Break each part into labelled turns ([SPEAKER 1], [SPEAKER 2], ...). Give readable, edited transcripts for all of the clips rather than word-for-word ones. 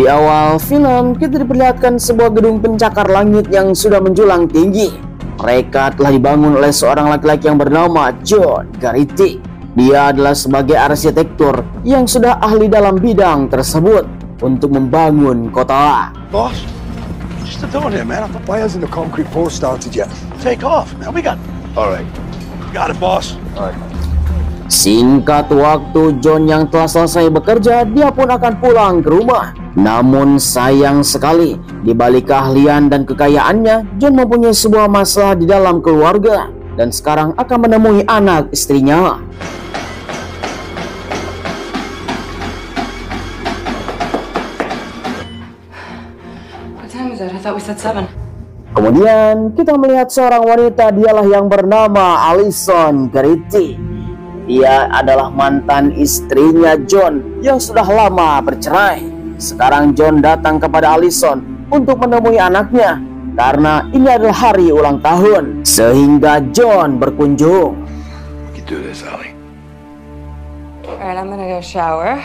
[SPEAKER 1] Di awal film, kita diperlihatkan sebuah gedung pencakar langit yang sudah menjulang tinggi. Mereka telah dibangun oleh seorang laki-laki yang bernama John Garrity. Dia adalah sebagai arsitektur yang sudah ahli dalam bidang tersebut untuk membangun kota.
[SPEAKER 2] Boss, what's the doing here, man?
[SPEAKER 3] Why hasn't the concrete pour started yet?
[SPEAKER 2] Take off, man. We got.
[SPEAKER 3] All right.
[SPEAKER 2] Got it, boss.
[SPEAKER 3] All right.
[SPEAKER 1] Singkat waktu, John yang telah selesai bekerja, dia pun akan pulang ke rumah. Namun sayang sekali, di balik keahlian dan kekayaannya, John mempunyai sebuah masalah di dalam keluarga dan sekarang akan menemui anak istrinya.
[SPEAKER 4] What time is it? I thought we said 7.
[SPEAKER 1] Kemudian kita melihat seorang wanita, dialah yang bernama Allison Garrity. Dia adalah mantan istrinya John yang sudah lama bercerai. Sekarang John datang kepada Allison untuk menemui anaknya karena ini adalah hari ulang tahun, sehingga John berkunjung.
[SPEAKER 3] We can do this, Allie.
[SPEAKER 4] Alright, I'm gonna go shower.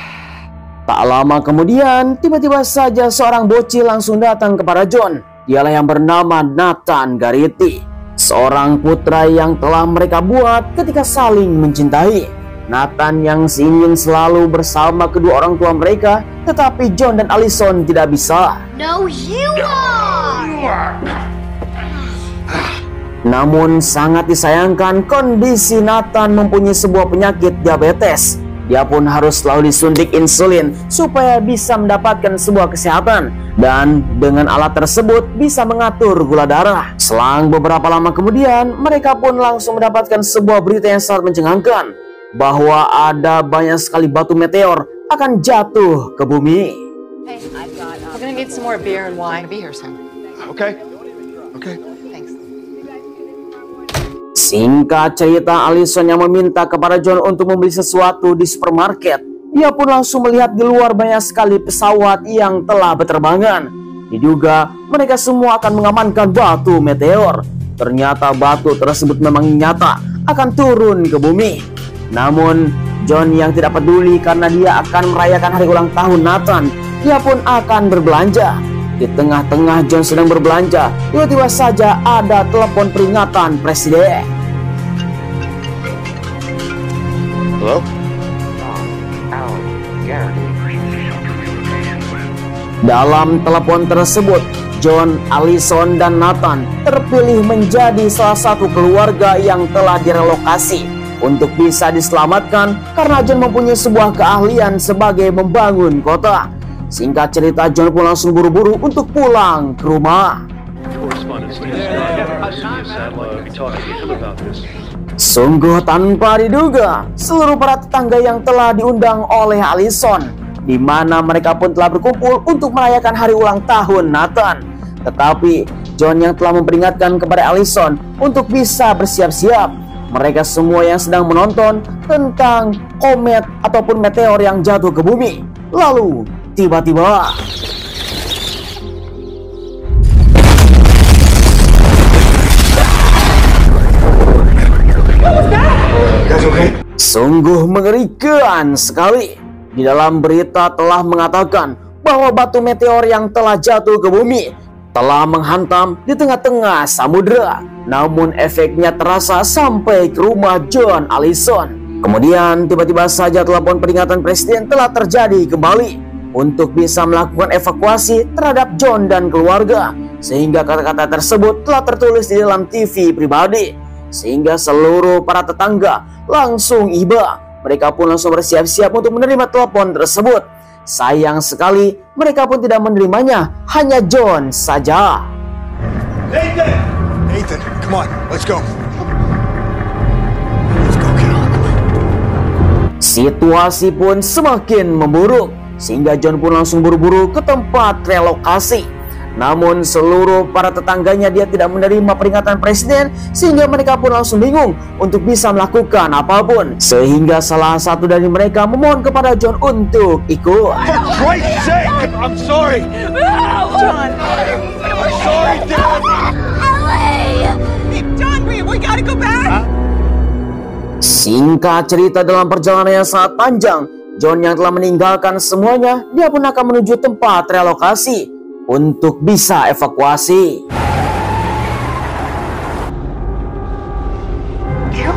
[SPEAKER 1] Tak lama kemudian, tiba-tiba saja seorang bocil langsung datang kepada John. Dialah yang bernama Nathan Garrity, seorang putra yang telah mereka buat ketika saling mencintai. Nathan yang ingin selalu bersama kedua orang tua mereka, tetapi John dan Allison tidak bisa.
[SPEAKER 5] No, you are!
[SPEAKER 1] Namun sangat disayangkan, kondisi Nathan mempunyai sebuah penyakit diabetes. Dia pun harus selalu disuntik insulin supaya bisa mendapatkan sebuah kesehatan, dan dengan alat tersebut bisa mengatur gula darah. Selang beberapa lama kemudian, mereka pun langsung mendapatkan sebuah berita yang sangat mencengangkan, bahwa ada banyak sekali batu meteor akan jatuh ke bumi.
[SPEAKER 4] Hey, we're gonna need some more beer and wine. Be here soon.
[SPEAKER 3] Okay. Okay.
[SPEAKER 4] Thanks.
[SPEAKER 1] Singkat cerita, Allison yang meminta kepada John untuk membeli sesuatu di supermarket. Dia pun langsung melihat di luar banyak sekali pesawat yang telah berterbangan. Diduga mereka semua akan mengamankan batu meteor. Ternyata batu tersebut memang nyata akan turun ke bumi. Namun John yang tidak peduli karena dia akan merayakan hari ulang tahun Nathan. Dia pun akan berbelanja. Di tengah-tengah John sedang berbelanja, tiba-tiba saja ada telepon peringatan presiden.
[SPEAKER 3] Hello?
[SPEAKER 1] Dalam telepon tersebut, John, Allison, dan Nathan terpilih menjadi salah satu keluarga yang telah direlokasi untuk bisa diselamatkan karena John mempunyai sebuah keahlian sebagai membangun kota. Singkat cerita, John pun langsung buru-buru untuk pulang ke rumah. Sungguh tanpa diduga, seluruh para tetangga yang telah diundang oleh Allison, di mana mereka pun telah berkumpul untuk merayakan hari ulang tahun Nathan. Tetapi John yang telah memperingatkan kepada Allison untuk bisa bersiap-siap. Mereka semua yang sedang menonton tentang komet ataupun meteor yang jatuh ke bumi. Lalu tiba-tiba sungguh mengerikan sekali. Di dalam berita telah mengatakan bahwa batu meteor yang telah jatuh ke bumi telah menghantam di tengah-tengah samudera. Namun efeknya terasa sampai ke rumah John Allison. Kemudian tiba-tiba saja telepon peringatan presiden telah terjadi kembali untuk bisa melakukan evakuasi terhadap John dan keluarga. Sehingga kata-kata tersebut telah tertulis di dalam TV pribadi, sehingga seluruh para tetangga langsung iba. Mereka pun langsung bersiap-siap untuk menerima telepon tersebut. Sayang sekali mereka pun tidak menerimanya, hanya John saja.
[SPEAKER 3] Nathan, come on, let's go. Let's go, get on.
[SPEAKER 1] Situasi pun semakin memburuk, sehingga John pun langsung buru-buru ke tempat relokasi. Namun seluruh para tetangganya dia tidak menerima peringatan presiden, sehingga mereka pun langsung bingung untuk bisa melakukan apapun. Sehingga salah satu dari mereka memohon kepada John untuk ikut.
[SPEAKER 2] For Christ's sake! I'm sorry!
[SPEAKER 4] John!
[SPEAKER 2] I'm sorry, Dad!
[SPEAKER 4] John, we gotta go back!
[SPEAKER 1] Singkat cerita, dalam perjalanan yang sangat panjang, John yang telah meninggalkan semuanya, dia pun akan menuju tempat relokasi untuk bisa evakuasi.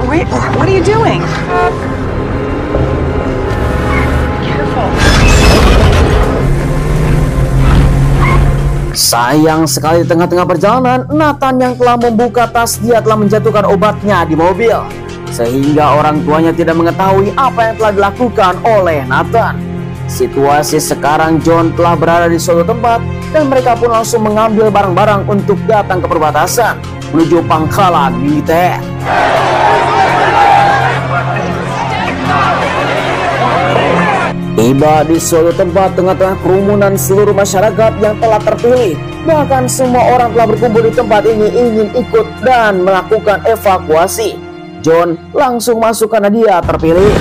[SPEAKER 4] Wait, what are you doing? Careful.
[SPEAKER 1] Sayang sekali di tengah-tengah perjalanan, Nathan yang telah membuka tas dia telah menjatuhkan obatnya di mobil. Sehingga orang tuanya tidak mengetahui apa yang telah dilakukan oleh Nathan. Situasi sekarang John telah berada di suatu tempat dan mereka pun langsung mengambil barang-barang untuk datang ke perbatasan menuju pangkalan militer. Tiba di suatu tempat tengah-tengah kerumunan seluruh masyarakat yang telah terpilih. Bahkan semua orang telah berkumpul di tempat ini ingin ikut dan melakukan evakuasi. John langsung masuk karena dia terpilih.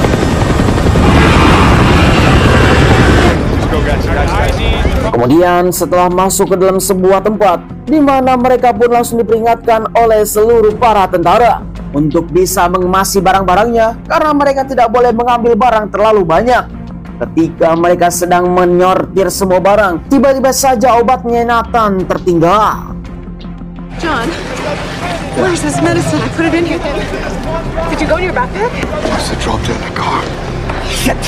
[SPEAKER 1] Kemudian setelah masuk ke dalam sebuah tempat di mana mereka pun langsung diperingatkan oleh seluruh para tentara untuk bisa mengemasi barang-barangnya karena mereka tidak boleh mengambil barang terlalu banyak. Ketika mereka sedang menyortir semua barang, tiba-tiba saja obatnya Nathan tertinggal.
[SPEAKER 4] John, where's this medicine? I put it in here. Did you go to your backpack?
[SPEAKER 3] Must have dropped it in the car. Shit!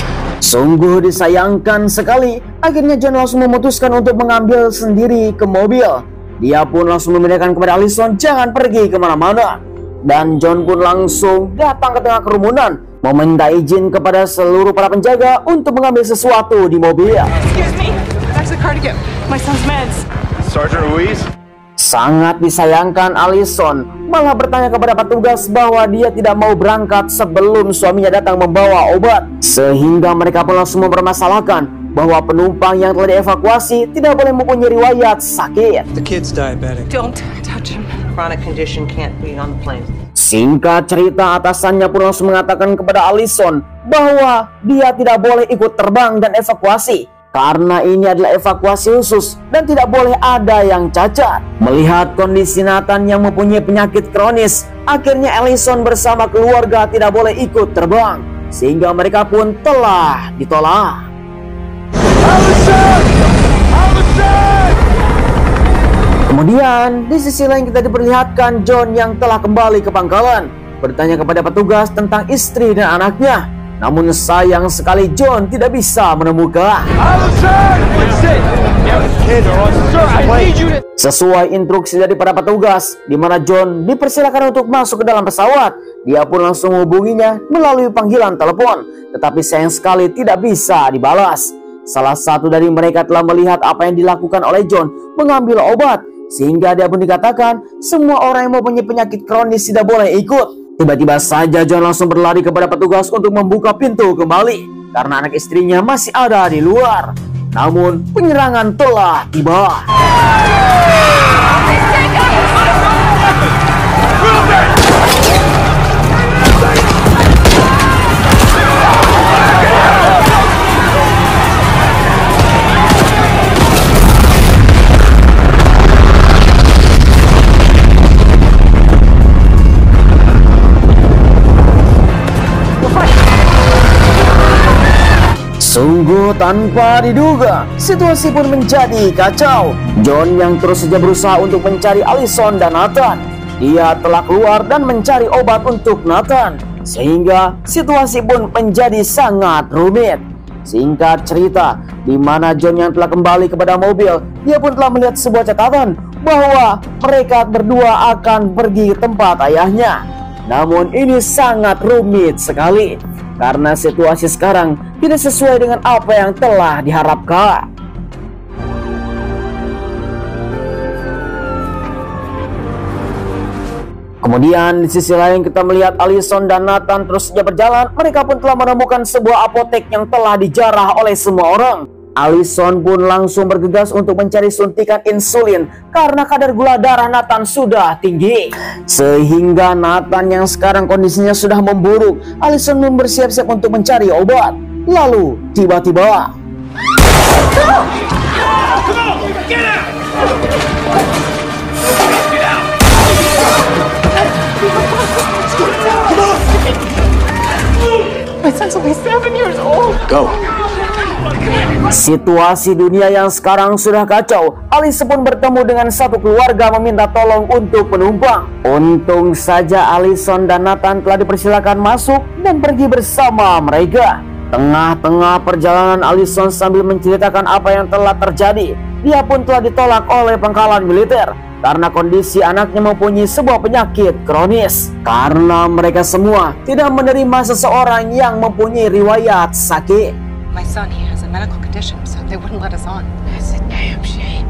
[SPEAKER 1] Sungguh disayangkan sekali. Akhirnya John langsung memutuskan untuk mengambil sendiri ke mobil. Dia pun langsung memindahkan kepada Allison, jangan pergi kemana-mana. Dan John pun langsung datang ke tengah kerumunan, meminta izin kepada seluruh para penjaga untuk mengambil sesuatu di mobil.
[SPEAKER 4] Excuse me. That's the car to get my son's meds.
[SPEAKER 2] Sergeant Ruiz?
[SPEAKER 1] Sangat disayangkan Allison malah bertanya kepada petugas bahwa dia tidak mau berangkat sebelum suaminya datang membawa obat. Sehingga mereka pun langsung mempermasalahkan bahwa penumpang yang telah dievakuasi tidak boleh mempunyai riwayat sakit.
[SPEAKER 6] The kid's diabetic.
[SPEAKER 4] Don't touch him.
[SPEAKER 7] Chronic condition can't be on the plane.
[SPEAKER 1] Singkat cerita, atasannya pun langsung mengatakan kepada Allison bahwa dia tidak boleh ikut terbang dan evakuasi karena ini adalah evakuasi khusus dan tidak boleh ada yang cacat. Melihat kondisi Nathan yang mempunyai penyakit kronis, akhirnya Allison bersama keluarga tidak boleh ikut terbang, sehingga mereka pun telah ditolak. Kemudian di sisi lain kita diperlihatkan John yang telah kembali ke pangkalan, bertanya kepada petugas tentang istri dan anaknya. Namun sayang sekali John tidak bisa menemukan. Sesuai instruksi dari para petugas, di mana John dipersilakan untuk masuk ke dalam pesawat. Dia pun langsung menghubunginya melalui panggilan telepon, tetapi sayang sekali tidak bisa dibalas. Salah satu dari mereka telah melihat apa yang dilakukan oleh John mengambil obat, sehingga dia pun dikatakan semua orang yang mempunyai penyakit kronis tidak boleh ikut. Tiba-tiba saja John langsung berlari kepada petugas untuk membuka pintu kembali karena anak istrinya masih ada di luar. Namun penyerangan telah tiba. Sungguh tanpa diduga, situasi pun menjadi kacau. John yang terus saja berusaha untuk mencari Allison dan Nathan. Dia telah keluar dan mencari obat untuk Nathan, sehingga situasi pun menjadi sangat rumit. Singkat cerita, di mana John yang telah kembali kepada mobil, dia pun telah melihat sebuah catatan bahwa mereka berdua akan pergi ke tempat ayahnya. Namun ini sangat rumit sekali karena situasi sekarang tidak sesuai dengan apa yang telah diharapkan. Kemudian di sisi lain kita melihat Allison dan Nathan terus saja berjalan. Mereka pun telah menemukan sebuah apotek yang telah dijarah oleh semua orang. Allison pun langsung bergegas untuk mencari suntikan insulin karena kadar gula darah Nathan sudah tinggi. Sehingga Nathan yang sekarang kondisinya sudah memburuk, Allison pun bersiap-siap untuk mencari obat. Lalu tiba-tiba
[SPEAKER 4] My My son's only 7 years old.
[SPEAKER 3] Go.
[SPEAKER 1] Situasi dunia yang sekarang sudah kacau. Alice pun bertemu dengan satu keluarga meminta tolong untuk penumpang. Untung saja Allison dan Nathan telah dipersilakan masuk dan pergi bersama mereka. Tengah-tengah perjalanan Allison sambil menceritakan apa yang telah terjadi, dia pun telah ditolak oleh pangkalan militer karena kondisi anaknya mempunyai sebuah penyakit kronis. Karena mereka semua tidak menerima seseorang yang mempunyai riwayat sakit.
[SPEAKER 4] My son, he has a medical condition, so they wouldn't let us on. It's a damn shame.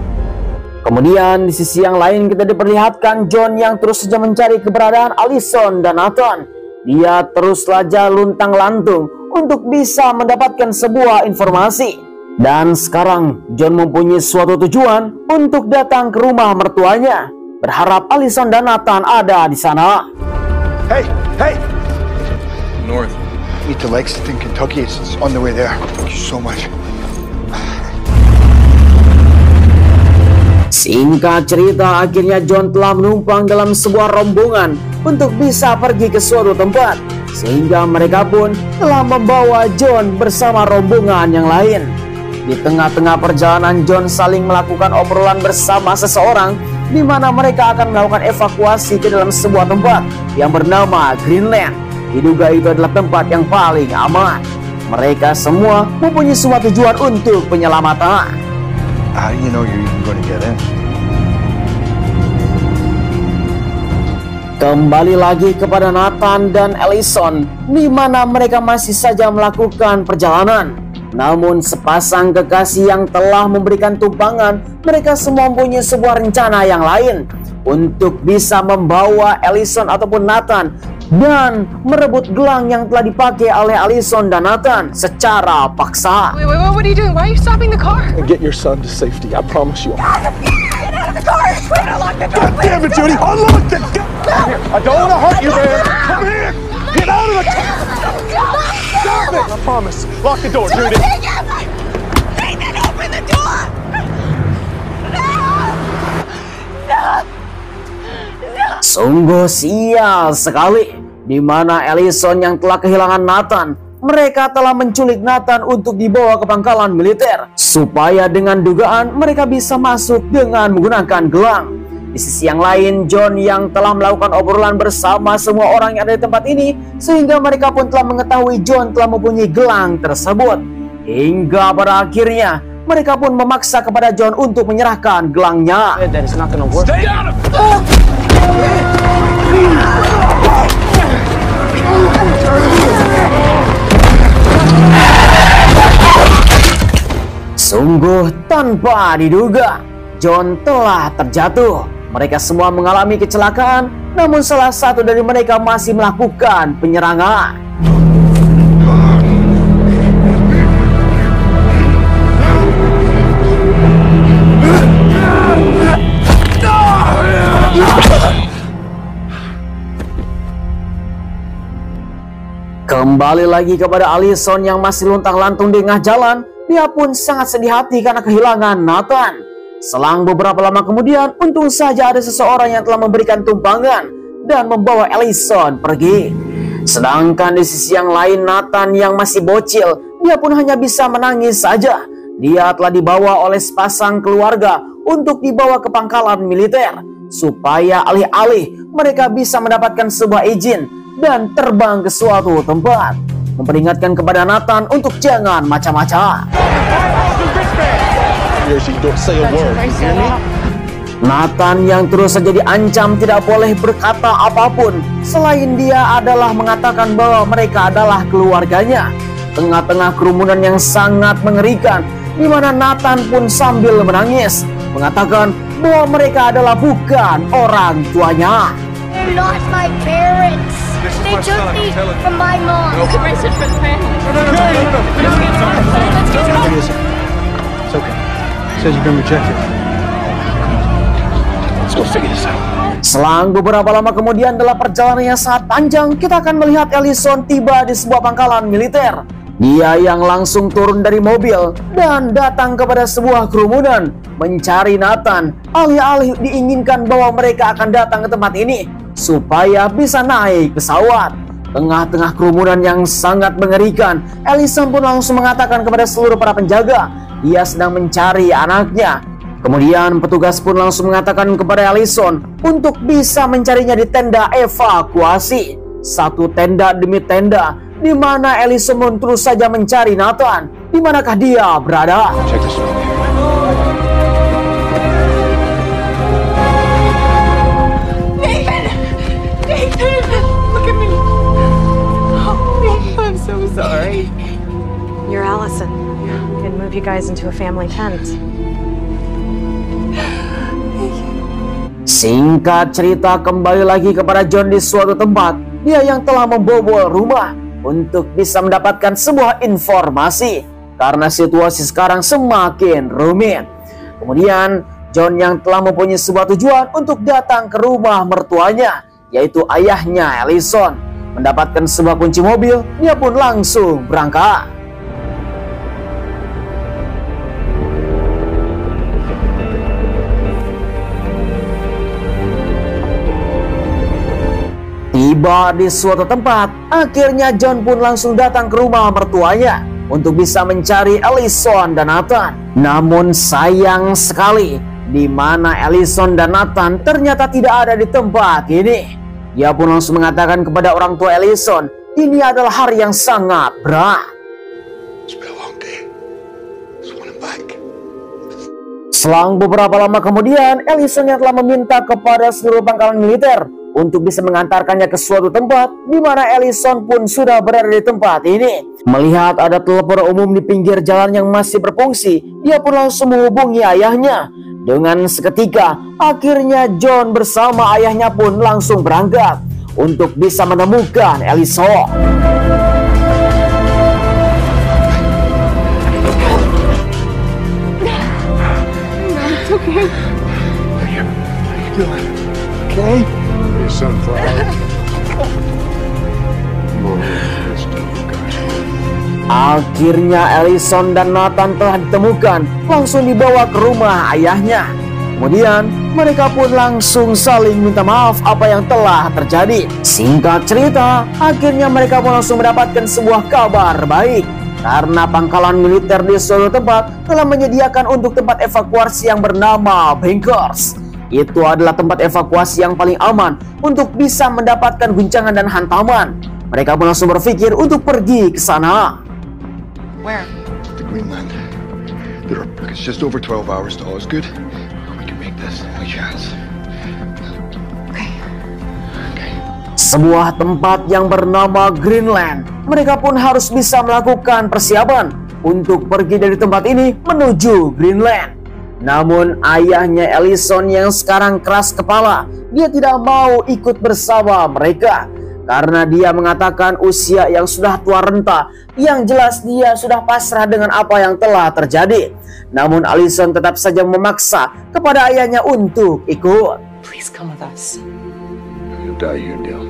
[SPEAKER 1] Kemudian di sisi yang lain kita diperlihatkan John yang terus saja mencari keberadaan Allison dan Nathan. Dia terus saja luntang-lantung untuk bisa mendapatkan sebuah informasi. Dan sekarang John mempunyai suatu tujuan untuk datang ke rumah mertuanya, berharap Allison dan Nathan ada di sana.
[SPEAKER 2] Hey, hey!
[SPEAKER 3] North.
[SPEAKER 2] Meet to Lexington, Kentucky. It's on the way there. Thank you so much.
[SPEAKER 1] Singkat cerita, akhirnya John telah menumpang dalam sebuah rombongan untuk bisa pergi ke suatu tempat, sehingga mereka pun telah membawa John bersama rombongan yang lain. Di tengah-tengah perjalanan, John saling melakukan obrolan bersama seseorang di mana mereka akan melakukan evakuasi ke dalam sebuah tempat yang bernama Greenland. Diduga itu adalah tempat yang paling aman. Mereka semua mempunyai sebuah tujuan untuk penyelamatan.
[SPEAKER 2] How do you know you're even going to get in?
[SPEAKER 1] Kembali lagi kepada Nathan dan Allison, di mana mereka masih saja melakukan perjalanan. Namun sepasang kekasih yang telah memberikan tumpangan, mereka semua mempunyai sebuah rencana yang lain untuk bisa membawa Allison ataupun Nathan dan merebut gelang yang telah dipakai oleh Allison dan Nathan secara paksa.
[SPEAKER 4] Wait, what are you doing? Why are you stopping the car?
[SPEAKER 3] And get your son to safety. I promise you.
[SPEAKER 4] Get out of the car! We're gonna lock the door!
[SPEAKER 2] God damn it, Judy! Unlock the Come here! I don't want to hurt you, man! Come here! Get out of the car! Stop it! I promise. Lock the door, Judy!
[SPEAKER 4] Nathan, open the door!
[SPEAKER 1] Sungguh sial sekali, di mana Allison yang telah kehilangan Nathan, mereka telah menculik Nathan untuk dibawa ke pangkalan militer, supaya dengan dugaan mereka bisa masuk dengan menggunakan gelang. Di sisi yang lain, John yang telah melakukan obrolan bersama semua orang yang ada di tempat ini, sehingga mereka pun telah mengetahui John telah mempunyai gelang tersebut. Hingga pada akhirnya, mereka pun memaksa kepada John untuk menyerahkan gelangnya.
[SPEAKER 2] Stay out of
[SPEAKER 1] Sungguh tanpa diduga, John telah terjatuh. Mereka semua mengalami kecelakaan, namun salah satu dari mereka masih melakukan penyerangan. Kembali lagi kepada Allison yang masih luntang-lantung di tengah jalan. Dia pun sangat sedih hati karena kehilangan Nathan. Selang beberapa lama kemudian, untung saja ada seseorang yang telah memberikan tumpangan dan membawa Allison pergi. Sedangkan di sisi yang lain, Nathan yang masih bocil, dia pun hanya bisa menangis saja. Dia telah dibawa oleh sepasang keluarga untuk dibawa ke pangkalan militer, supaya alih-alih mereka bisa mendapatkan sebuah izin dan terbang ke suatu tempat. Memperingatkan kepada Nathan untuk jangan macam-macam. Nathan yang terus saja diancam tidak boleh berkata apapun selain dia adalah mengatakan bahwa mereka adalah keluarganya. Tengah-tengah kerumunan yang sangat mengerikan, di mana Nathan pun sambil menangis mengatakan bahwa mereka adalah bukan orang tuanya.
[SPEAKER 5] I lost my parents. They took me from my mom.
[SPEAKER 3] It's okay. It says you've been rejected. Let's go figure this out.
[SPEAKER 1] Selang beberapa lama kemudian, dalam perjalanan yang sangat panjang, kita akan melihat Allison tiba di sebuah pangkalan militer. Dia yang langsung turun dari mobil dan datang kepada sebuah kerumunan mencari Nathan. Alih-alih diinginkan bahwa mereka akan datang ke tempat ini supaya bisa naik pesawat. Tengah-tengah kerumunan yang sangat mengerikan, Ellison pun langsung mengatakan kepada seluruh para penjaga dia sedang mencari anaknya. Kemudian petugas pun langsung mengatakan kepada Ellison untuk bisa mencarinya di tenda evakuasi. Satu tenda demi tenda, di mana Ellison pun terus saja mencari Nathan. Di manakah dia berada?
[SPEAKER 3] Check this out.
[SPEAKER 4] Look at me. Oh, I'm so sorry. You're Allison. I'm gonna move you guys into a family tent.
[SPEAKER 1] Singkat cerita, kembali lagi kepada John di suatu tempat. Dia yang telah membobol rumah untuk bisa mendapatkan sebuah informasi karena situasi sekarang semakin rumit. Kemudian John yang telah mempunyai sebuah tujuan untuk datang ke rumah mertuanya, yaitu ayahnya Ellison. Mendapatkan sebuah kunci mobil, dia pun langsung berangkat. Tiba di suatu tempat, akhirnya John pun langsung datang ke rumah mertuanya untuk bisa mencari Ellison dan Nathan. Namun sayang sekali, di mana Ellison dan Nathan ternyata tidak ada di tempat ini. Dia pun langsung mengatakan kepada orang tua Ellison, ini adalah hari yang sangat berat.
[SPEAKER 3] It's been a long day. Just want him back.
[SPEAKER 1] Selang beberapa lama kemudian, Ellison yang telah meminta kepada seluruh pangkalan militer untuk bisa mengantarkannya ke suatu tempat, di mana Ellison pun sudah berada di tempat ini. Melihat ada telepon umum di pinggir jalan yang masih berfungsi, dia pun langsung menghubungi ayahnya. Dengan seketika, akhirnya John bersama ayahnya pun langsung berangkat untuk bisa menemukan Ellison.
[SPEAKER 4] It's okay.
[SPEAKER 3] How you doing? Okay? Hey, sunflower.
[SPEAKER 1] Akhirnya Ellison dan Nathan telah ditemukan, langsung dibawa ke rumah ayahnya. Kemudian mereka pun langsung saling minta maaf apa yang telah terjadi. Singkat cerita, akhirnya mereka pun langsung mendapatkan sebuah kabar baik, karena pangkalan militer di suatu tempat telah menyediakan untuk tempat evakuasi yang bernama Bunkers. Itu adalah tempat evakuasi yang paling aman untuk bisa mendapatkan guncangan dan hantaman. Mereka pun langsung berpikir untuk pergi ke sana.
[SPEAKER 4] Where?
[SPEAKER 3] To Greenland. It's just over 12 hours to Osgood. We can make this. Any chance.
[SPEAKER 4] Okay.
[SPEAKER 1] Sebuah tempat yang bernama Greenland. Mereka pun harus bisa melakukan persiapan untuk pergi dari tempat ini menuju Greenland. Namun ayahnya Ellison yang sekarang keras kepala, dia tidak mau ikut bersama mereka. Karena dia mengatakan usia yang sudah tua renta, yang jelas dia sudah pasrah dengan apa yang telah terjadi. Namun Ellison tetap saja memaksa kepada ayahnya untuk ikut.
[SPEAKER 7] Please come with us.
[SPEAKER 3] You'll die here, Dale.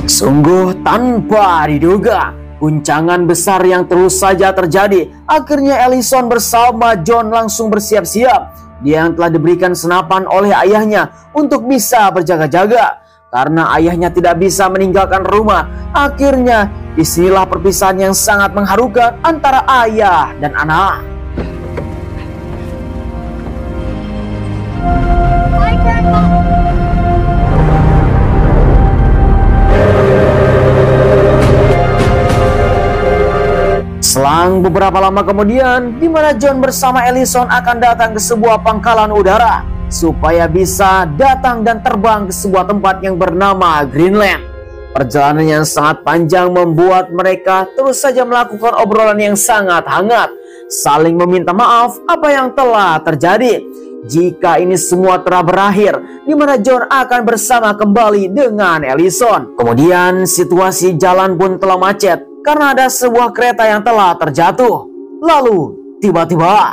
[SPEAKER 1] Sungguh tanpa diduga, guncangan besar yang terus saja terjadi. Akhirnya Ellison bersama John langsung bersiap-siap. Dia yang telah diberikan senapan oleh ayahnya untuk bisa berjaga-jaga. Karena ayahnya tidak bisa meninggalkan rumah. Akhirnya disinilah perpisahan yang sangat mengharukan antara ayah dan anak.
[SPEAKER 5] Bye, Grandma.
[SPEAKER 1] Selang beberapa lama kemudian, di mana John bersama Ellison akan datang ke sebuah pangkalan udara supaya bisa datang dan terbang ke sebuah tempat yang bernama Greenland. Perjalanan yang sangat panjang membuat mereka terus saja melakukan obrolan yang sangat hangat, saling meminta maaf apa yang telah terjadi. Jika ini semua telah berakhir, di mana John akan bersama kembali dengan Ellison. Kemudian situasi jalan pun telah macet karena ada sebuah kereta yang telah terjatuh. Lalu tiba-tiba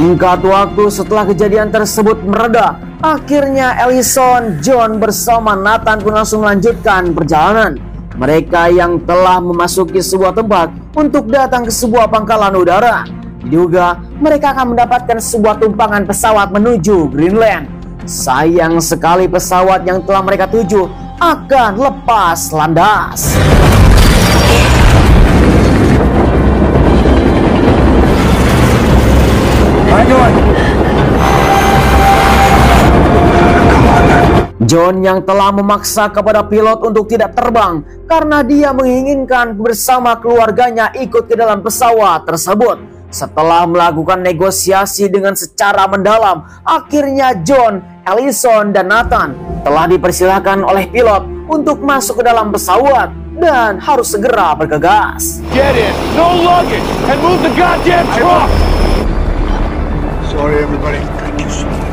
[SPEAKER 1] Singkat waktu setelah kejadian tersebut mereda, akhirnya Ellison, John bersama Nathan pun langsung melanjutkan perjalanan. Mereka yang telah memasuki sebuah tempat untuk datang ke sebuah pangkalan udara. Diduga mereka akan mendapatkan sebuah tumpangan pesawat menuju Greenland. Sayang sekali pesawat yang telah mereka tuju akan lepas landas. John yang telah memaksa kepada pilot untuk tidak terbang karena dia menginginkan bersama keluarganya ikut ke dalam pesawat tersebut. Setelah melakukan negosiasi dengan secara mendalam, akhirnya John, Ellison, dan Nathan telah dipersilakan oleh pilot untuk masuk ke dalam pesawat dan harus segera bergegas.
[SPEAKER 2] Get in, no luggage, and move the goddamn truck! Sorry everybody. Thank you so much.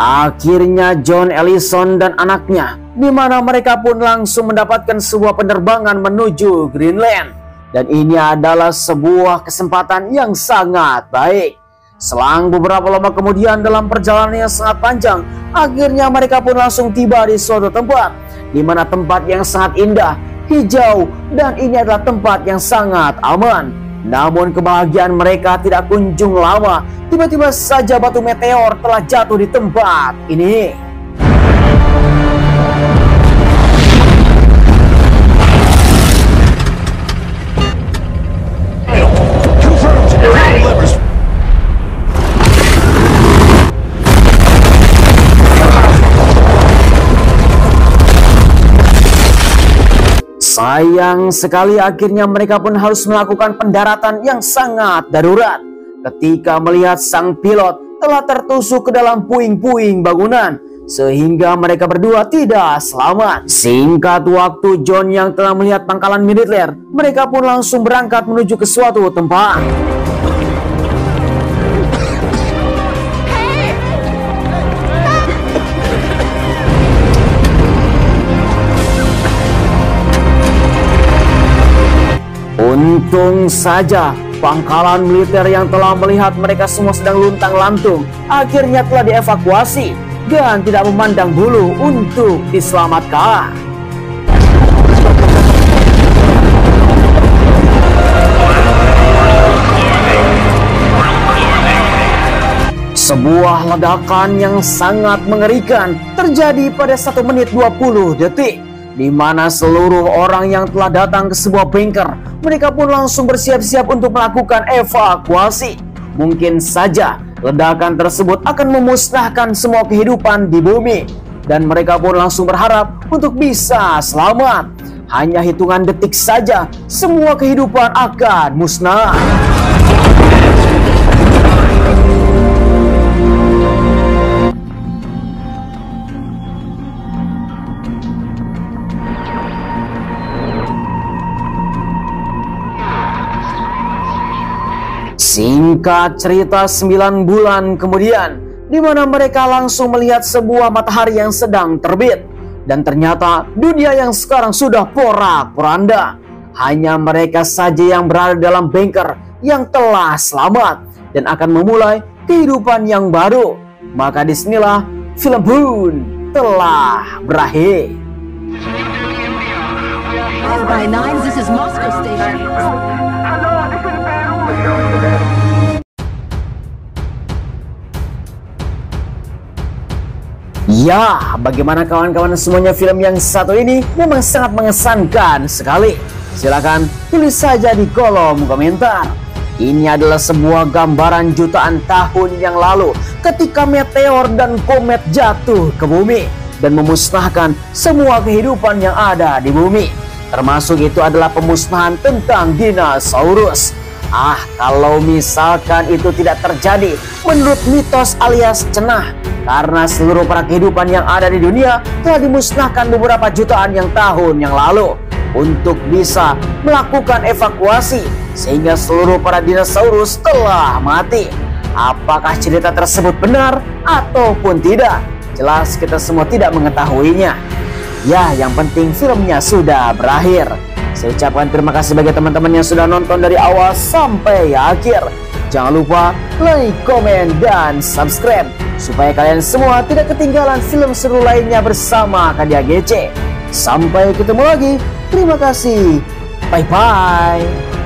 [SPEAKER 1] Akhirnya John, Ellison, dan anaknya, di mana mereka pun langsung mendapatkan sebuah penerbangan menuju Greenland. Dan ini adalah sebuah kesempatan yang sangat baik. Selang beberapa lama kemudian dalam perjalanan yang sangat panjang, akhirnya mereka pun langsung tiba di suatu tempat, di mana tempat yang sangat indah, hijau, dan ini adalah tempat yang sangat aman. Namun kebahagiaan mereka tidak kunjung lama. Tiba-tiba saja batu meteor telah jatuh di tempat ini. Sayang sekali akhirnya mereka pun harus melakukan pendaratan yang sangat darurat ketika melihat sang pilot telah tertusuk ke dalam puing-puing bangunan sehingga mereka berdua tidak selamat. Singkat waktu John yang telah melihat pangkalan militer, mereka pun langsung berangkat menuju ke suatu tempat. Untung saja pangkalan militer yang telah melihat mereka semua sedang luntang-lantung akhirnya telah dievakuasi dan tidak memandang bulu untuk diselamatkan. Sebuah ledakan yang sangat mengerikan terjadi pada 1 menit 20 detik. Di mana seluruh orang yang telah datang ke sebuah bunker, mereka pun langsung bersiap-siap untuk melakukan evakuasi. Mungkin saja ledakan tersebut akan memusnahkan semua kehidupan di bumi, dan mereka pun langsung berharap untuk bisa selamat. Hanya hitungan detik saja, semua kehidupan akan musnah. Singkat cerita 9 bulan kemudian, di mana mereka langsung melihat sebuah matahari yang sedang terbit. Dan ternyata dunia yang sekarang sudah porak-poranda. Hanya mereka saja yang berada dalam bunker yang telah selamat dan akan memulai kehidupan yang baru. Maka disinilah film pun telah berakhir.
[SPEAKER 6] SY9, this is Moscow Station.
[SPEAKER 1] Ya, bagaimana kawan-kawan semuanya, film yang satu ini memang sangat mengesankan sekali. Silakan tulis saja di kolom komentar. Ini adalah sebuah gambaran jutaan tahun yang lalu ketika meteor dan komet jatuh ke bumi dan memusnahkan semua kehidupan yang ada di bumi. Termasuk itu adalah pemusnahan tentang dinosaurus. Kalau misalkan itu tidak terjadi menurut mitos alias cenah, karena seluruh para kehidupan yang ada di dunia telah dimusnahkan beberapa jutaan yang tahun yang lalu untuk bisa melakukan evakuasi, sehingga seluruh para dinosaurus telah mati. Apakah cerita tersebut benar ataupun tidak? Jelas kita semua tidak mengetahuinya. Ya, yang penting filmnya sudah berakhir. Saya ucapkan terima kasih bagi teman-teman yang sudah nonton dari awal sampai akhir. Jangan lupa like, komen, dan subscribe supaya kalian semua tidak ketinggalan film seru lainnya bersama Kadia GC. Sampai ketemu lagi. Terima kasih. Bye-bye.